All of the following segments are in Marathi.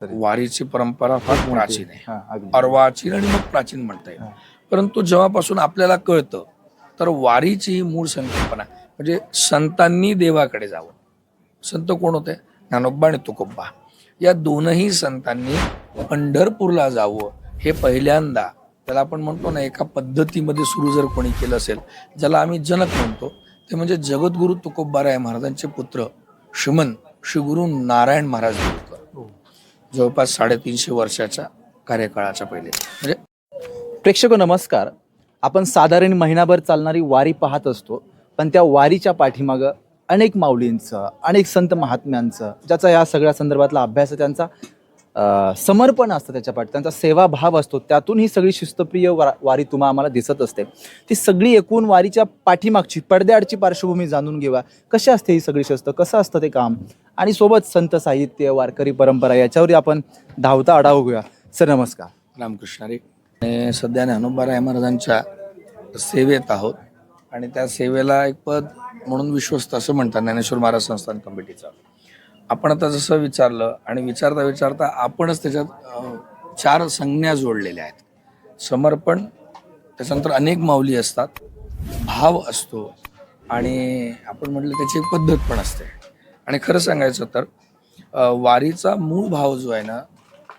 वारीची परंपरा फार प्राचीन आहे. अगदी. अर्वाचीन आणि मग प्राचीन म्हणता येईल. परंतु जेव्हापासून आपल्याला कळतं तर वारीची ही मूळ संकल्पना म्हणजे संतांनी देवाकडे जावं. संत कोण होते? ज्ञानोबा आणि तुकोबा. या दोनही संतांनी पंढरपूरला जावं हे पहिल्यांदा, त्याला आपण म्हणतो ना, एका पद्धतीमध्ये सुरू जर कोणी केलं असेल, ज्याला आम्ही जनक म्हणतो, ते म्हणजे जगद्गुरु तुकोबाराय महाराजांचे पुत्र श्रीमंत श्री गुरु नारायण महाराज देवकर. जवळपास 350 वर्षाच्या कार्यकाळाच्या पहिले. म्हणजे प्रेक्षक नमस्कार. आपण साधारण महिनाभर चालणारी वारी पाहत असतो, पण त्या वारीच्या पाठीमागं अनेक माऊलींचं, अनेक संत महात्म्यांचं, ज्याचा या सगळ्या संदर्भातला अभ्यास, त्यांचा समर्पण असतं, त्याच्या पाठी त्यांचा सेवाभाव असतो. त्यातून ही सगळी शिस्तप्रिय वारी तुम्हाला आम्हाला दिसत असते. ती सगळी एकूण वारीच्या पाठीमागची पडद्याआडची पार्श्वभूमी जाणून घेऊया. कशी असते ही सगळी शिस्त, कसं असतं ते काम, आणि सोबत संत साहित्य, वारकरी परंपरा, याच्यावर आपण धावता आढावा घेऊया. सर नमस्कार. रामकृष्ण हरी. सध्या ज्ञानोबाराय महाराजांच्या सेवेत आहोत आणि त्या सेवेला एक पद म्हणून विश्वस्त असं म्हणतात ज्ञानेश्वर महाराज संस्थान कमिटीचं. आपण आता जसं विचारलं आणि विचारता विचारता आपणच त्याच्यात 4 संज्ञा जोडलेल्या आहेत. समर्पण, त्याच्यानंतर अनेक माऊली असतात, भाव असतो आणि आपण म्हटलं त्याची एक पद्धत पण असते. आणि खरं सांगायचं तर वारीचा मूळ भाव जो आहे ना,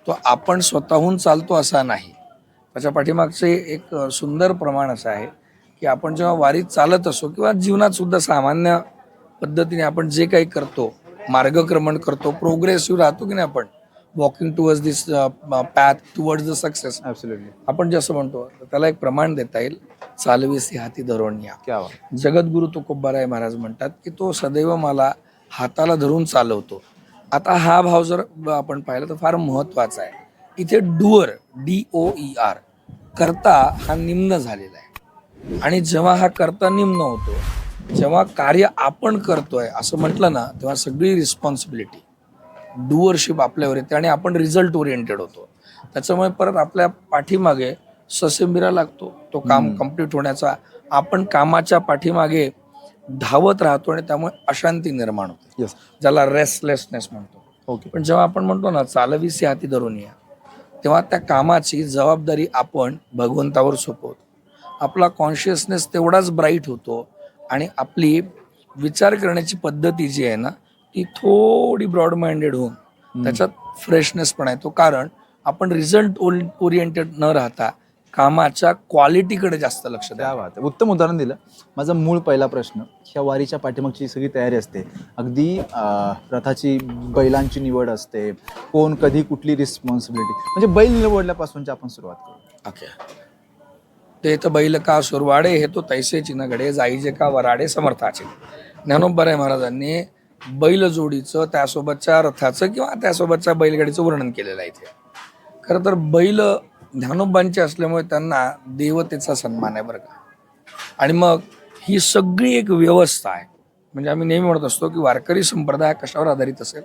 तो आपण स्वतःहून चालतो असा नाही. त्याच्या पाठीमागचे एक सुंदर प्रमाण असं आहे की आपण जेव्हा वारीत चालत असो किंवा जीवनात सुद्धा सामान्य पद्धतीने आपण जे काही करतो, मार्गक्रमण करतो, प्रोग्रेसिव्ह राहतो की नाही, आपण walking towards this path towards the success, absolutely, आपण जे असं म्हणतो, त्याला एक प्रमाण देता येईल. चालविसी हाती धरून या. क्या जगद्गुरु तुकोबाराय महाराज म्हणतात की तो सदैव मला हाताला धरून चालवतो. आता हा भाव जर आपण पाहिला तर फार महत्वाचा आहे. इथे डुअर, DOER, कर्ता हा निम्न झालेला आहे. आणि जेव्हा हा कर्ता निम्न होतो, जेव्हा कार्य आपण करतोय असं म्हटलं ना, तेव्हा सगळी रिस्पॉन्सिबिलिटी, डुअरशिप आपल्यावर येते आणि आपण रिझल्ट ओरिएंटेड होतो. त्याच्यामुळे परत आपल्या पाठीमागे ससेमिरा लागतो तो काम कम्प्लीट होण्याचा. आपण कामाच्या पाठीमागे धावत राहतो आणि त्यामुळे अशांती निर्माण होते, ज्याला रेस्टलेसनेस म्हणतो. ओके. पण जेव्हा आपण म्हणतो ना चालविसी हाती धरून या, तेव्हा त्या कामाची जबाबदारी आपण भगवंतावर सोपवतो. आपला कॉन्शियसनेस तेवढाच ब्राईट होतो आणि आपली विचार करण्याची पद्धती जी आहे ना, ती थोडी ब्रॉड माइंडेड होऊन त्याच्यात फ्रेशनेस पण येतो. कारण आपण रिझल्ट ओरिएंटेड न राहता कामाच्या क्वालिटीकडे जास्त लक्ष द्या. उत्तम उदाहरण दिलं. माझा मूळ पहिला प्रश्न, ह्या वारीच्या पाठीमागची सगळी तयारी असते, अगदी रथाची, बैलांची निवड असते, कोण कधी कुठली रिस्पॉन्सिबिलिटी, म्हणजे बैल निवडल्यापासूनची आपण सुरुवात करू. ओके. ते तर बैल का सुरवाडे हे तो तैसे चिनगडे, जाईजे का वराडे समर्थाचे. ज्ञानोबाराय महाराजांनी बैल जोडीचं, त्यासोबतच्या रथाचं किंवा त्यासोबतच्या बैलगाडीचं वर्णन केलेलं आहे इथे. खरं तर बैल ज्ञानोबांचे असल्यामुळे त्यांना देवतेचा सन्मान आहे बरं का. आणि मग ही सगळी एक व्यवस्था आहे. म्हणजे आम्ही नेहमी म्हणत असतो की वारकरी संप्रदाय कशावर आधारित असेल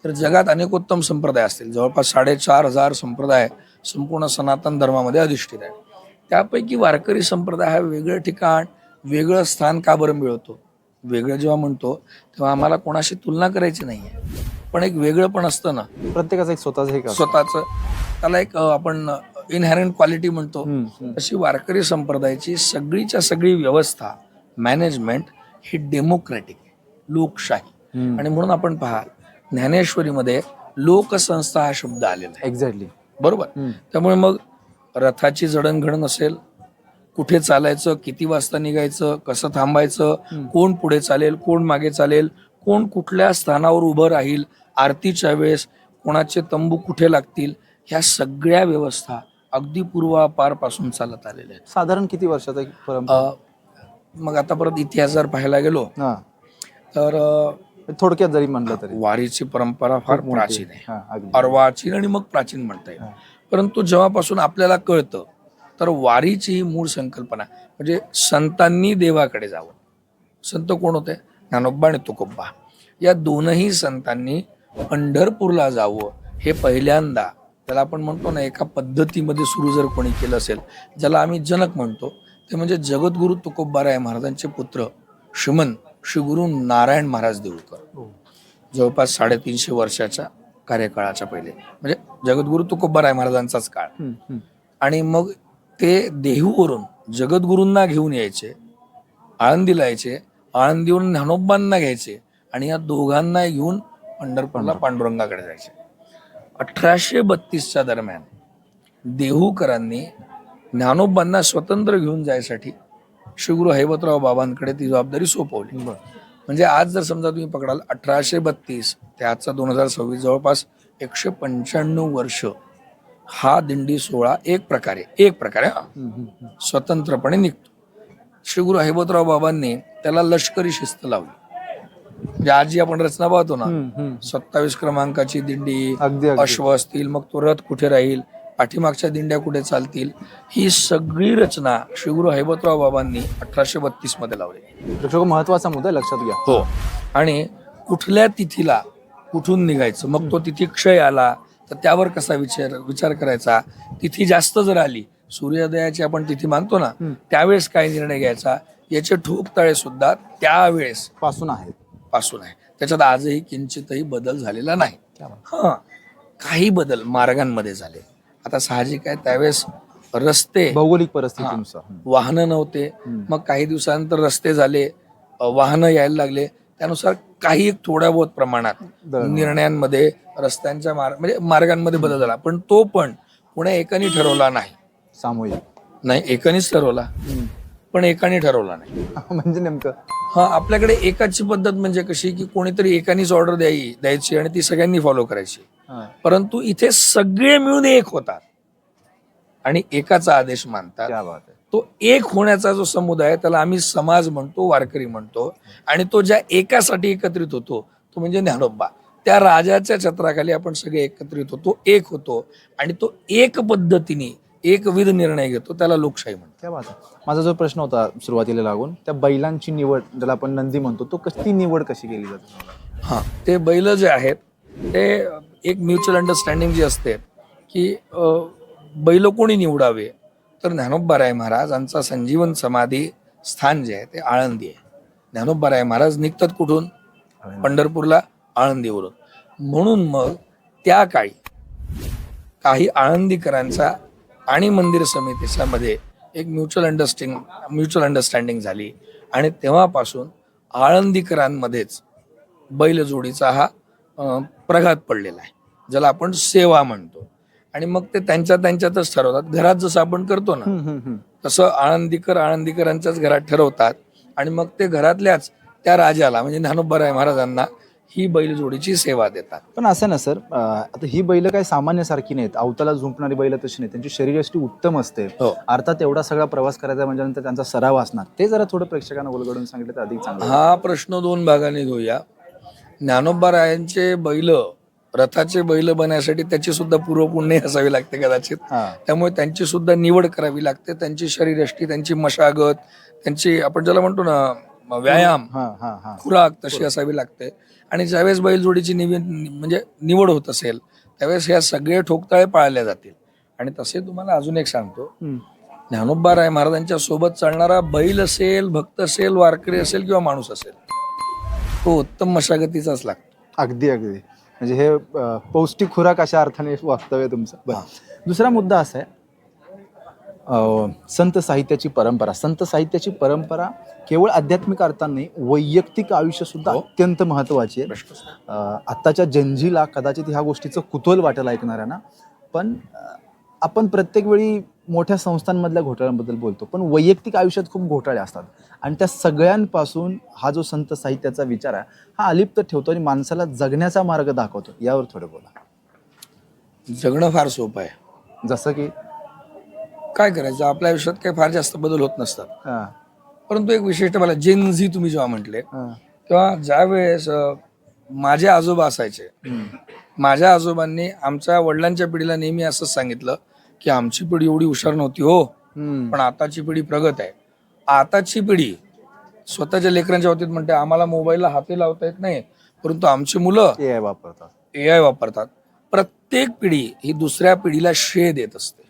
तर जगात अनेकोत्तम संप्रदाय असतील. जवळपास 4,500 संप्रदाय संपूर्ण सनातन धर्मामध्ये अधिष्ठित आहे. त्यापैकी वारकरी संप्रदाय हा वेगळं ठिकाण, वेगळं स्थान का बरं मिळवतो? वेगळं जेव्हा म्हणतो तेव्हा आम्हाला कोणाशी तुलना करायची नाही आहे, पण एक वेगळं पण असतं ना, प्रत्येकाचं एक स्वतःचं. त्याला एक आपण इनहॅरंट क्वालिटी म्हणतो. अशी वारकरी संप्रदायाची सगळीच्या सगळी व्यवस्था, मॅनेजमेंट ही डेमोक्रॅटिक आहे, लोकशाही. आणि म्हणून आपण पहा, ज्ञानेश्वरीमध्ये लोकसंस्था हा शब्द आलेला आहे. एक्झॅक्टली, बरोबर. त्यामुळे मग रथाची जडणघडण असेल, कुठे चालायचं, किती वाजता निघायचं, कसं थांबायचं, कोण पुढे चालेल, कोण मागे चालेल, कोण कुठल्या स्थानावर उभं राहील, आरतीच्या वेळेस कोणाचे तंबू कुठे लागतील, ह्या सगळ्या व्यवस्था अगदी पूर्वापारपासून चालत आलेल्या आहेत. साधारण किती वर्षाचा परंपरा? मग आता परत इतिहास जर पाहायला गेलो तर थोडक्यात जरी म्हणलं तरी वारीची परंपरा फार प्राचीन आहे. अगदी. अर्वाचीन आणि मग प्राचीन म्हणता येईल. परंतु जेव्हापासून आपल्याला कळतं तर वारीची ही मूळ संकल्पना म्हणजे संतांनी देवाकडे जावं. संत कोण होते? ज्ञानोबा आणि तुकोबा. या दोनही संतांनी पंढरपूरला जावं हे पहिल्यांदा, त्याला आपण म्हणतो ना, एका पद्धतीमध्ये सुरू जर कोणी केलं असेल, ज्याला आम्ही जनक म्हणतो, ते म्हणजे जगद्गुरु तुकोबाराय महाराजांचे पुत्र श्रीमंत श्री गुरु नारायण महाराज देवकर. जवळपास 350 वर्षाच्या कार्यकाळाच्या पहिले, म्हणजे जगद्गुरु तुकोबाराय महाराजांचाच काळ. हम्म, हम्म. आणि मग ते देहूवरून जगद्गुरूंना घेऊन यायचे, आळंदीला यायचे, आळंदीवरून ज्ञानोबांना घ्यायचे आणि या दोघांना घेऊन पंढरपूरला पांडुरंगाकडे जायचे. 1832च्या दरम्यान देहूकरांनी ज्ञानोबांना स्वतंत्र घेऊन जायसाठी श्री गुरु हैबतराव बाबांकडे ती जबाबदारी सोपवली. म्हणजे आज जर समजा तुम्ही पकडाल 1832 ते आजचा 2026 जवळपास 195 वर्ष हा दिंडी सोहळा एक प्रकारे स्वतंत्रपणे निघतो. श्री गुरु हैबतराव बाबांनी त्याला लष्करी शिस्त लावली. म्हणजे आज जी आपण रचना पाहतो ना, 27 क्रमांकाची दिंडी, अगदी अगदी. अश्व असतील, मग तो रथ कुठे राहील, पाठीमागच्या दिंड्या कुठे चालतील, ही सगळी रचना श्री गुरु हैबतराव बाबांनी 1832 मध्ये लावली. प्रेक्षक, महत्वाचा मुद्दा लक्षात घ्या. हो. आणि कुठल्या तिथीला कुठून निघायचं, मग तो तिथी क्षय आला तर त्यावर कसा विचार करायचा, तिथी जास्त जर आली, सूर्योदयाची आपण तिथी मानतो ना, त्यावेळेस काय निर्णय घ्यायचा, याचे ठोकताळे सुद्धा त्यावेळेस पासून आहेत. आहे. त्याच्यात आजही किंचितही बदल झालेला नाही. हा, काही बदल मार्गांमध्ये झाले. आता साहजिक आहे, त्यावेळेस रस्ते, भौगोलिक परिस्थितीनुसार वाहनं नव्हते, मग काही दिवसानंतर रस्ते झाले, वाहनं यायला लागले, त्यानुसार काही थोड्या बहुत प्रमाणात निर्णयांमध्ये रस्त्यांच्या म्हणजे मार्गांमध्ये बदल झाला. पण तो पण पुणे एकाने ठरवला नाही, सामूहिक नाही, एकानेच ठरवला, पण एकाने ठरवला नाही. म्हणजे नेमकं हा, आपल्याकडे एकाची पद्धत म्हणजे कशी की कोणीतरी एकानीच ऑर्डर द्यायची आणि ती सगळ्यांनी फॉलो करायची. परंतु इथे सगळे मिळून एक होतात आणि एकाचा आदेश मानतात. क्या बात आहे. तो एक होण्याचा जो समुदाय, त्याला आम्ही समाज म्हणतो, वारकरी म्हणतो. आणि तो ज्या एकासाठी एकत्रित होतो तो म्हणजे ज्ञानोबा. त्या राजाच्या छत्राखाली आपण सगळे एकत्रित होतो, एक होतो आणि तो एक पद्धतीने एकविध निर्णय घेतो, त्याला लोकशाही म्हणतो. क्या बात आहे. माझा जो प्रश्न होता सुरुवातीला लागून, त्या बैलांची निवड, ज्याला आपण नंदी म्हणतो, तो ती निवड कशी केली जाते? हा, ते बैल जे आहेत ते एक म्युच्युअल अंडरस्टँडिंग जी असते की बैल कोणी निवडावे, तर ज्ञानोबाराय महाराजांचा संजीवन समाधी स्थान जे आहे ते आळंदी आहे. ज्ञानोबाराय महाराज निघतात कुठून? पंढरपूरला, आळंदीवरून. म्हणून मग त्या काळी काही आळंदीकरांचा आणि मंदिर समितीच्या मध्ये एक म्युच्युअल अंडरस्टँडिंग झाली आणि तेव्हापासून आळंदीकरांमध्येच बैलजोडीचा हा प्रघात पडलेला आहे, ज्याला आपण सेवा म्हणतो. आणि मग ते त्यांच्यातच ठरवतात. घरात जसं आपण करतो ना, तसं आळंदीकरांच्याच घरात ठरवतात आणि मग ते घरातल्याच त्या राजाला म्हणजे ज्ञानोबाराय महाराजांना ही बैलजोडीची सेवा देतात. पण असं ना सर, आता ही बैल काय सामान्यसारखी नाहीत, अवताला झुंपणारी बैल तशी नाही, त्यांची शरीरयष्टी उत्तम असते. अर्थात एवढा सगळा प्रवास करायचा म्हणजे त्यांचा सराव असणार. ते जरा थोडं प्रेक्षकांना उलगडून सांगितलं तर अधिक चांगलं. हा प्रश्न दोन भागाने घेऊया. ज्ञानोबारायांचे बैल, रथाचे बैल बनण्यासाठी त्याची सुद्धा पूर्वपुण्य असावी लागते कदाचित. त्यामुळे त्यांची सुद्धा निवड करावी लागते. त्यांची शरीरयष्टी, त्यांची मशागत, त्यांची आपण ज्याला म्हणतो ना व्यायाम, खुराक तशी असावी लागते. आणि ज्यावेळेस बैलजोडीची म्हणजे निवड होत असेल त्यावेळेस ह्या सगळे ठोकताळे पाळल्या जातील. आणि तसे तुम्हाला अजून एक सांगतो, ज्ञानोबाराय महाराजांच्या सोबत चालणारा बैल असेल, भक्त असेल, वारकरी असेल किंवा माणूस असेल, तो उत्तम मशागतीचाच लागतो. अगदी अगदी. म्हणजे हे पौष्टिक खुराक अशा अर्थाने वक्तव्य तुमचं. दुसरा मुद्दा असा आहे, संत साहित्याची परंपरा. संत साहित्याची परंपरा केवळ आध्यात्मिक अर्थाने नाही, वैयक्तिक आयुष्य सुद्धा अत्यंत महत्वाची आहे. आत्ताच्या जनजीला कदाचित ह्या गोष्टीचं कुतूहल वाटेल ऐकणाऱ्यांना, पण आपण प्रत्येक वेळी मोठ्या संस्थांमधल्या घोटाळ्यांबद्दल बोलतो, पण वैयक्तिक आयुष्यात खूप घोटाळे असतात आणि त्या सगळ्यांपासून हा जो संत साहित्याचा विचार आहे हा अलिप्त ठेवतो आणि माणसाला जगण्याचा मार्ग दाखवतो. यावर थोडं बोला. जगणं फार सोपं आहे. जसं की काय करायचं, आपल्या आयुष्यात काही फार जास्त बदल होत नसतात. परंतु एक विशिष्ट, मला जेनझी तुम्ही जेव्हा म्हटले तेव्हा ज्या वेळेस माझे आजोबा असायचे, माझ्या आजोबांनी आमच्या वडिलांच्या पिढीला नेहमी असंच सांगितलं की आमची पिढी एवढी हुशार नव्हती हो, पण आताची पिढी प्रगत आहे. आताची पिढी स्वतःच्या लेकरांच्या बाबतीत म्हणते आम्हाला मोबाईलला हाती लावता येत नाही, परंतु आमची मुलं AI वापरतात. प्रत्येक पिढी ही दुसऱ्या पिढीला श्रेय देत असते,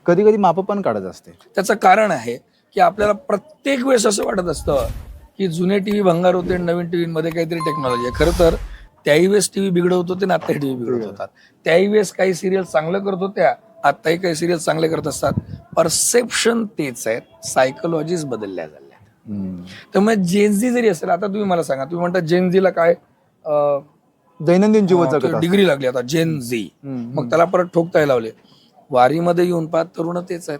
कधी कधी माप पण काढत असते. त्याचं कारण आहे की आपल्याला प्रत्येक वेळेस असं वाटत असतं की जुने टीव्ही भंगार होते आणि नवीन टीव्हीमध्ये काहीतरी टेक्नॉलॉजी आहे. खरं तर त्याही वेळेस टीव्ही बिघडवत होते ना आत्ताही टीव्ही बिघडवत होतात. त्याही वेळेस काही सिरियल चांगलं करत होत्या, आत्ताही काही सिरियल चांगले करत असतात. परसेप्शन तेच आहेत, सायकोलॉजीज बदलल्या झाल्या. त्यामुळे जेनझी जरी असेल, आता तुम्ही मला सांगा, तुम्ही म्हणता जेनझीला काय दैनंदिन जीवन जगत असतात. डिग्री लागली आता जेनझी, मग त्याला परत ठोकताय लावले. वारीमध्ये येऊन पाहत तरुण तेच आहेत.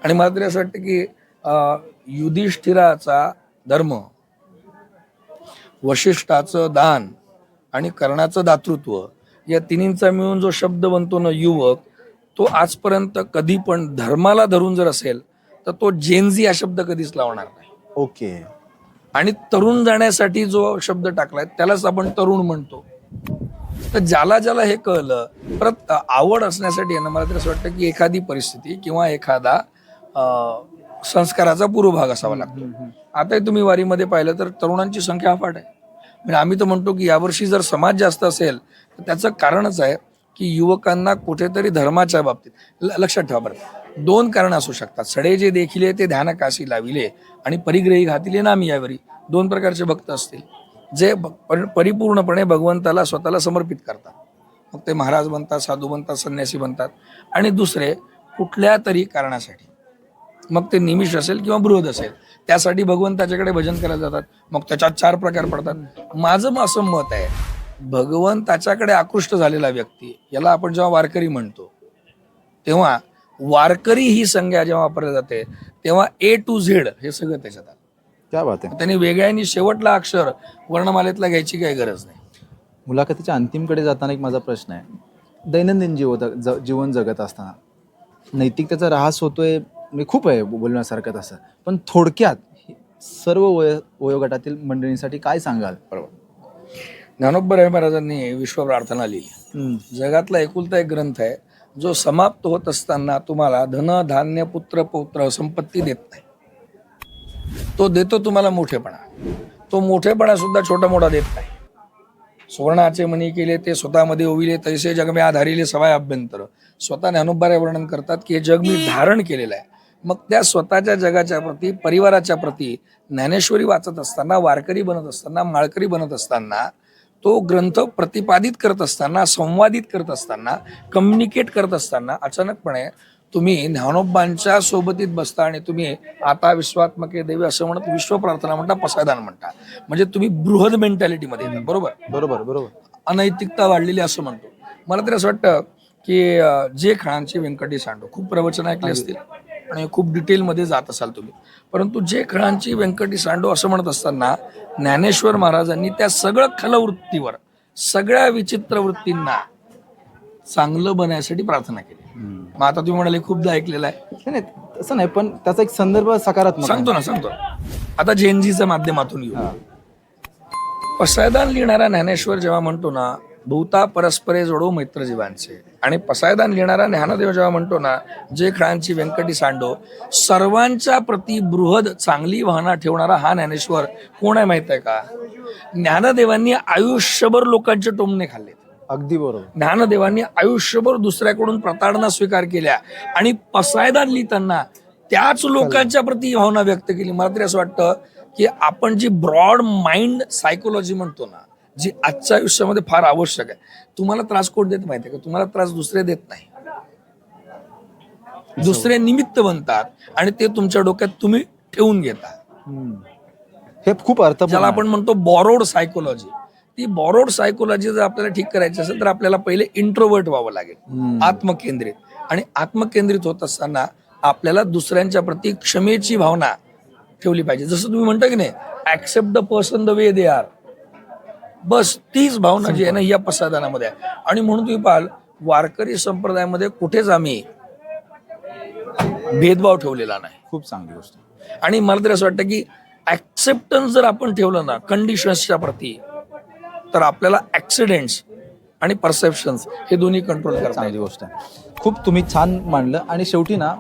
आणि मला तरी असं वाटतं की युधिष्ठिराचा धर्म, वशिष्ठाचं दान आणि कर्णाचं दातृत्व, या तिन्हींचा मिळून जो शब्द बनतो ना युवक, तो आजपर्यंत कधी पण धर्माला धरून जर असेल तर तो जेनझी हा शब्द कधीच लावणार नाही. ओके. आणि तरुण जाण्यासाठी जो शब्द टाकलाय त्यालाच आपण तरुण म्हणतो. तर ज्याला ज्याला हे कळलं, परत आवड असण्यासाठी आहे ना, मला तर असं वाटतं की एखादी परिस्थिती किंवा एखादा संस्काराचा पूर्वभाग असावा लागतो. आताही तुम्ही वारीमध्ये पाहिलं तर तरुणांची संख्या अफाट आहे. म्हणजे आम्ही तर म्हणतो की यावर्षी जर समाज जास्त असेल तर त्याचं कारणच आहे की युवकांना कुठेतरी धर्माच्या बाबतीत लक्षात ठेवा. बरं, 2 कारणं असू शकतात. सडे जे देखिले ते ध्यान काशी लाविले आणि परिग्रही घातिले नामी यावरी. 2 प्रकारचे भक्त असतील जे परिपूर्णपणे भगवंताला स्वतःला समर्पित करतात. मग ते महाराज बनतात, साधू बनतात, संन्यासी बनतात. आणि दुसरे कुठल्या तरी कारणासाठी, मग ते निमिष असेल किंवा बृहद असेल, त्यासाठी भगवंताच्याकडे भजन करायला जातात. मग त्याच्यात 4 प्रकार पडतात. माझं असं मत आहे, भगवंताच्याकडे आकृष्ट झालेला व्यक्ती, याला आपण जेव्हा वारकरी म्हणतो, तेव्हा वारकरी ही संज्ञा जेव्हा वापरली जाते तेव्हा A to Z हे सगळं त्याच्यात आलं. क्या बात आहे. त्यांनी वेगळ्यानी शेवटला अक्षर वर्णमालेतला घ्यायची काही गरज नाही. मुलाखतीच्या अंतिमकडे जाताना एक माझा प्रश्न आहे, दैनंदिन जीवन जगत असताना नैतिकतेचा ऱ्हास होतोय, म्हणजे खूप आहे बोलण्यासारखं तसं, पण थोडक्यात सर्व वयोगटातील मंडळींसाठी काय सांगाल? बरोबर. ज्ञानोबा महाराजांनी विश्व प्रार्थना लिहिली. जगातला एकुलता एक ग्रंथ आहे जो समाप्त होत असताना तुम्हाला धन धान्य पुत्र पौत्र संपत्ती देत नाही. तो देतो तुम्हाला मोठेपणा. तो मोठेपणा सुद्धा छोटा मोठा देत नाही. सुवर्णाचे मणी केले ते स्वतःमध्ये ओविले, तैसे जग मे आधारिले सवाय अभ्यंतर. स्वतः ज्ञानोबा वर्णन करतात की हे जग मी धारण केलेलं आहे. मग त्या स्वतःच्या जगाच्या प्रती, परिवाराच्या प्रती ज्ञानेश्वरी वाचत असताना, वारकरी बनत असताना, माळकरी बनत असताना, तो ग्रंथ प्रतिपादित करत असताना, संवादित करत असताना, कम्युनिकेट करत असताना अचानकपणे तुम्ही ज्ञानोबांच्या सोबतीत बसता आणि तुम्ही आता विश्वात्मके देवी असं म्हणत विश्व प्रार्थना म्हणता, पसायदान म्हणता. म्हणजे तुम्ही बृहद मेंटॅलिटीमध्ये येतात. बरोबर बरोबर बरोबर. अनैतिकता वाढलेली असं म्हणतो. मला तरी असं वाटतं की जे खळांची व्यंकटी सांडो, खूप प्रवचन ऐकले असतील आणि खूप डिटेलमध्ये जात असाल तुम्ही, परंतु जे खळांची व्यंकटी सांडो असं म्हणत असताना ज्ञानेश्वर महाराजांनी त्या सगळं खलवृत्तीवर, सगळ्या विचित्र वृत्तींना चांगलं बनायसाठी प्रार्थना केली. मग आता तुम्ही म्हणाले खूपदा ऐकलेलं आहे. नाही तसं नाही, पण त्याचा एक संदर्भ सकारात्मक सांगतो. आता जेनजीच्या माध्यमातून घेऊ. पसायदान लिहिणारा ज्ञानेश्वर जेव्हा म्हणतो ना, भूता परस्परे जोडो मैत्र जीवांचे, आणि पसायदान लिहिणारा ज्ञानदेव जेव्हा म्हणतो ना, जे खळांची व्यंकटी सांडो, सर्वांच्या प्रती बृहद चांगली भावना ठेवणारा हा ज्ञानेश्वर कोण आहे माहित आहे का? ज्ञानदेवांनी आयुष्यभर लोकांचे टोमणे खाल्ले. अगदी बरोबर. ज्ञानदेवांनी आयुष्यभर दुसऱ्याकडून प्रताडणा स्वीकार केल्या आणि पसायदान लिहिताना त्याच लोकांच्या प्रती भावना व्यक्त केली. मला तरी असं वाटतं की आपण जी ब्रॉड माइंड सायकोलॉजी म्हणतो ना, जी आजच्या आयुष्यामध्ये फार आवश्यक आहे. तुम्हाला त्रास कोण देत माहिती आहे का? तुम्हाला त्रास दुसरे देत नाही, दुसरे निमित्त बनतात आणि ते तुमच्या डोक्यात तुम्ही ठेवून घेता. हे खूप अर्थ, ज्याला आपण म्हणतो बॉरोड सायकोलॉजी. ती बॉरोड सायकोलॉजी जर आपल्याला ठीक करायची असेल तर आपल्याला पहिले इंट्रोवर्ट व्हावं लागेल, आत्मकेंद्रित. आणि आत्मकेंद्रित होत असताना आपल्याला दुसऱ्यांच्या प्रती क्षमेची भावना ठेवली पाहिजे. जसं तुम्ही म्हणता की नाही, accept the person the way they are. बस तीच भावना जी आहे ना या पसायदानामध्ये आहे. आणि म्हणून तुम्ही पाहाल वारकरी संप्रदायामध्ये कुठेच आम्ही भेदभाव ठेवलेला नाही. खूप चांगली गोष्ट. आणि मला तरी असं वाटतं की ऍक्सेप्टन्स जर आपण ठेवलं ना कंडिशन्सच्या प्रती, तर आपल्याला ऍक्सिडेंट्स आणि परसेप्शन्स हे दोन्ही कंट्रोल करता चांगली गोष्ट आहे. खूप तुम्ही छान मांडलं. आणि शेवटी ना,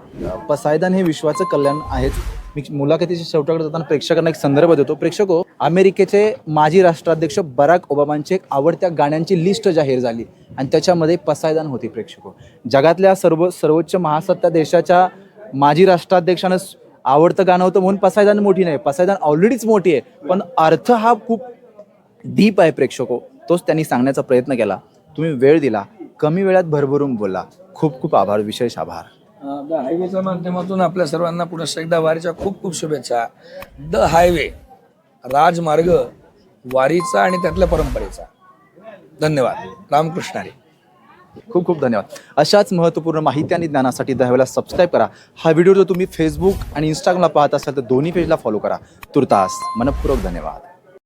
पसायदान हे विश्वाचं कल्याण आहेच. मी मुलाखतीच्या शेवटाकडे जाताना प्रेक्षकांना एक संदर्भ देतो. प्रेक्षको, अमेरिकेचे माजी राष्ट्राध्यक्ष बराक ओबामांची एक आवडत्या गाण्यांची लिस्ट जाहीर झाली आणि त्याच्यामध्ये पसायदान होती. प्रेक्षको, जगातल्या सर्वोच्च महासत्ता देशाच्या माजी राष्ट्राध्यक्षानं आवडतं गाणं होतं म्हणून पसायदान मोठी नाही. पसायदान ऑलरेडीच मोठी आहे, पण अर्थ हा खूप डीप आहे प्रेक्षको, तोच त्यांनी सांगण्याचा प्रयत्न केला. तुम्ही वेळ दिला, कमी वेळात भरभरून बोलला. खूप खूप आभार, विशेष आभार. द हायवेच्या माध्यमातून आपल्या सर्वांना पुन्हा एकदा वारीच्या खूप खूप शुभेच्छा. द हायवे, राजमार्ग, वारीचा आणि त्यातल्या परंपरेचा. धन्यवाद. रामकृष्ण हरी. खूप खूप धन्यवाद. अशाच महत्त्वपूर्ण माहिती आणि ज्ञानासाठी दहावेला सबस्क्राईब करा. हा व्हिडिओ जर तुम्ही फेसबुक आणि इंस्टाग्रामला पाहत असाल तर दोन्ही पेजला फॉलो करा. तुर्तास मनपूर्वक धन्यवाद.